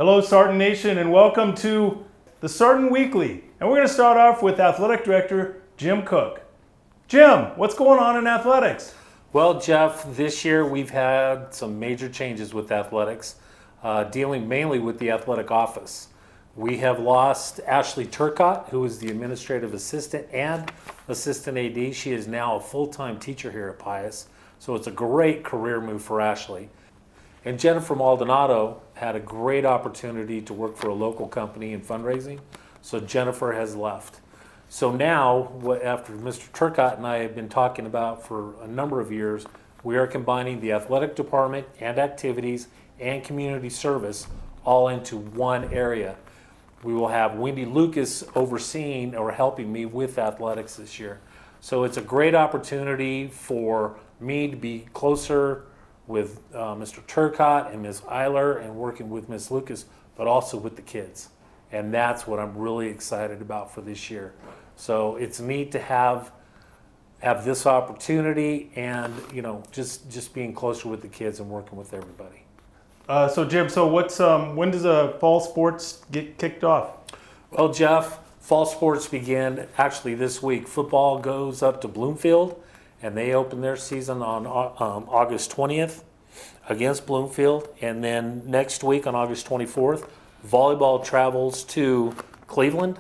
Hello, Sartan Nation, and welcome to the Sartan Weekly. And we're going to start off with Athletic Director Jim Cook. Jim, what's going on in athletics? Well, Jeff, this year we've had some major changes with athletics, dealing mainly with the athletic office. We have lost Ashley Turcott, who is the administrative assistant and assistant AD. She is now a full-time teacher here at Pius, so it's a great career move for Ashley. And Jennifer Maldonado had a great opportunity to work for a local company in fundraising, so Jennifer has left. So now, after Mr. Turcott and I have been talking about for a number of years, we are combining the athletic department and activities and community service all into one area. We will have Wendy Lucas overseeing or helping me with athletics this year. So it's a great opportunity for me to be closer with Mr. Turcott and Ms. Eiler and working with Ms. Lucas, but also with the kids. And that's what I'm really excited about for this year. So it's neat to have this opportunity and, you know, just being closer with the kids and working with everybody. So Jim, when does fall sports get kicked off? Well, Jeff, fall sports begin actually this week. Football goes up to Bloomfield, and they open their season on August 20th against Bloomfield. And then next week on August 24th, volleyball travels to Cleveland,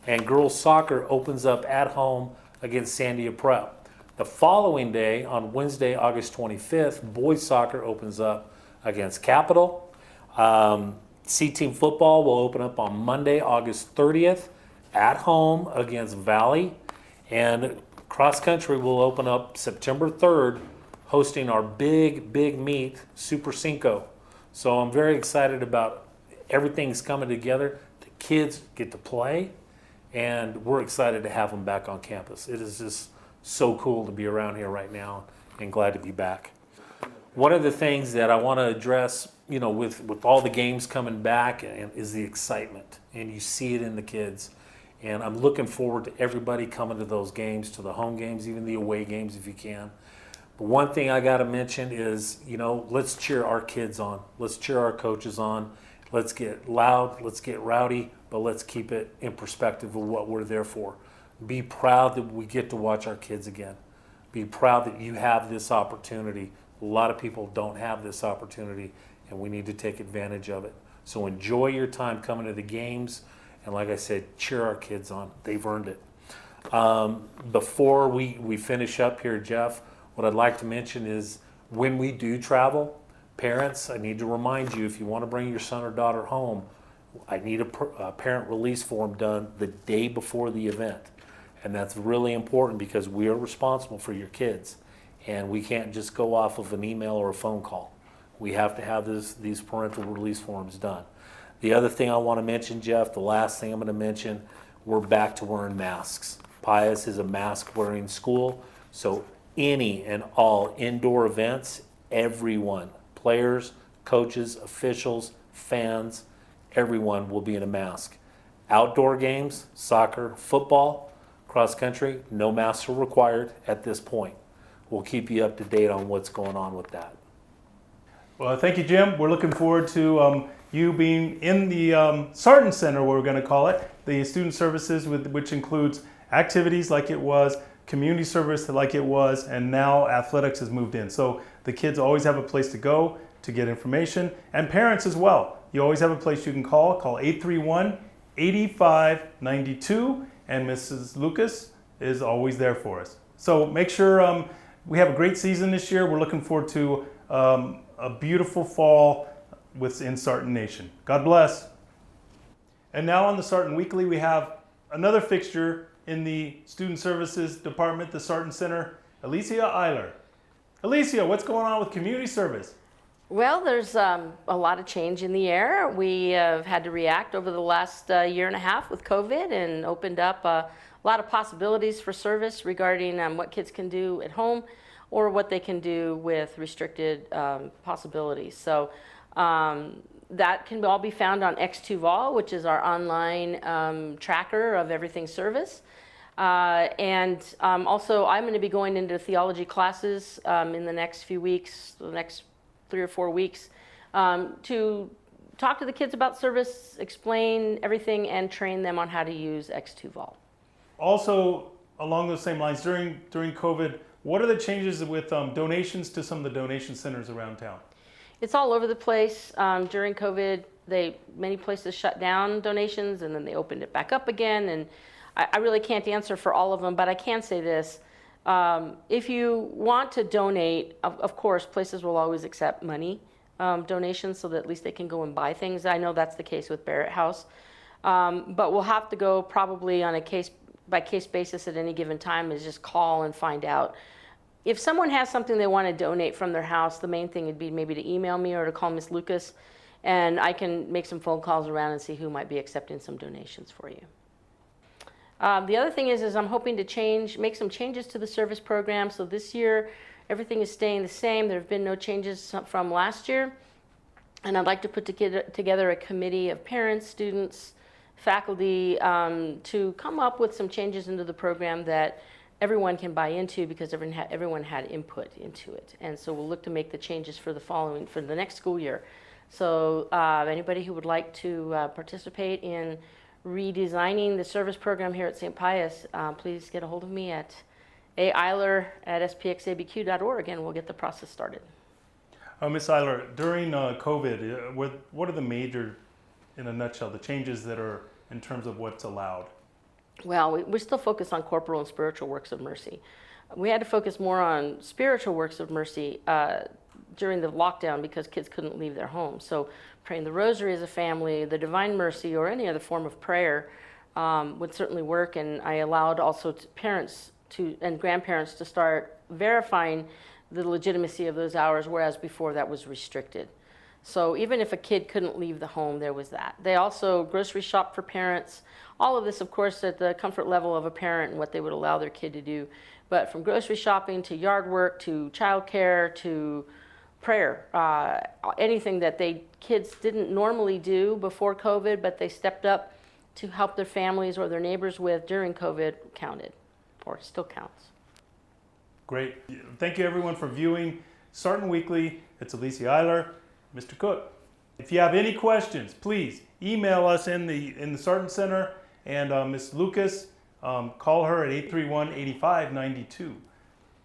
and girls soccer opens up at home against Sandia Prep. The following day, on Wednesday, August 25th, boys soccer opens up against Capital. C-Team football will open up on Monday, August 30th, at home against Valley. And cross country will open up September 3rd, hosting our big meet, Super Cinco. So I'm very excited about everything's coming together. The kids get to play, and we're excited to have them back on campus. It is just so cool to be around here right now and glad to be back. One of the things that I want to address, you know, with all the games coming back is the excitement, and you see it in the kids. And I'm looking forward to everybody coming to those games, to the home games, even the away games if you can. But one thing I got to mention is, you know, let's cheer our kids on. Let's cheer our coaches on. Let's get loud, let's get rowdy, but let's keep it in perspective of what we're there for. Be proud that we get to watch our kids again. Be proud that you have this opportunity. A lot of people don't have this opportunity, and we need to take advantage of it. So enjoy your time coming to the games, and like I said, cheer our kids on. They've earned it. Before we finish up here, Jeff, what I'd like to mention is when we do travel, parents, I need to remind you, if you want to bring your son or daughter home, I need a parent release form done the day before the event. And that's really important because we are responsible for your kids. And we can't just go off of an email or a phone call. We have to have these parental release forms done. The other thing I want to mention, Jeff, the last thing I'm going to mention, we're back to wearing masks. Pius is a mask-wearing school, so any and all indoor events, everyone, players, coaches, officials, fans, everyone will be in a mask. Outdoor games, soccer, football, cross country, no masks are required at this point. We'll keep you up to date on what's going on with that. Well, thank you, Jim. We're looking forward to you being in the Sartan Center, what we're going to call it, the student services, which includes activities like it was, community service like it was, and now athletics has moved in. So the kids always have a place to go to get information, and parents as well. You always have a place you can call 831-8592, and Mrs. Lucas is always there for us. So make sure we have a great season this year. We're looking forward to a beautiful fall within Sartan Nation. God bless. And now on the Sartan Weekly, we have another fixture in the Student Services Department, the Sartan Center, Alicia Eiler. Alicia, what's going on with community service? Well, there's a lot of change in the air. We have had to react over the last year and a half with COVID and opened up a lot of possibilities for service regarding what kids can do at home or what they can do with restricted possibilities. So that can all be found on X2Vol, which is our online tracker of everything service. Also, I'm going to be going into theology classes in the next few weeks, the next 3 or 4 weeks, to talk to the kids about service, explain everything, and train them on how to use X2 Vault. Also, along those same lines, during COVID, what are the changes with donations to some of the donation centers around town? It's all over the place. During COVID, many places shut down donations, and then they opened it back up again. And I really can't answer for all of them, but I can say this. If you want to donate, of course, places will always accept money donations so that at least they can go and buy things. I know that's the case with Barrett House. But we'll have to go probably on a case-by-case basis at any given time, is just call and find out. If someone has something they want to donate from their house, the main thing would be maybe to email me or to call Miss Lucas, and I can make some phone calls around and see who might be accepting some donations for you. The other thing is I'm hoping to make some changes to the service program. So this year, everything is staying the same. There have been no changes from last year. And I'd like to put together a committee of parents, students, faculty to come up with some changes into the program that everyone can buy into, because everyone had input into it. And so we'll look to make the changes for the next school year. So anybody who would like to participate in redesigning the service program here at St. Pius, please get a hold of me at ailer@spxabq.org, and we'll get the process started. Ms. Eiler, during COVID, what are the major, in a nutshell, the changes that are in terms of what's allowed? Well, we still focus on corporal and spiritual works of mercy. We had to focus more on spiritual works of mercy during the lockdown because kids couldn't leave their homes. So praying the rosary as a family, the Divine Mercy, or any other form of prayer would certainly work. And I allowed also parents and grandparents to start verifying the legitimacy of those hours, whereas before that was restricted. So even if a kid couldn't leave the home, there was that. They also grocery shop for parents. All of this, of course, at the comfort level of a parent and what they would allow their kid to do. But from grocery shopping to yard work to childcare to prayer, anything that kids didn't normally do before COVID, but they stepped up to help their families or their neighbors with during COVID counted, or still counts. Great. Thank you, everyone, for viewing Sartan Weekly. It's Alicia Eiler, Mr. Cook. If you have any questions, please email us in the Sartan Center, and Ms. Lucas, call her at 831-8592.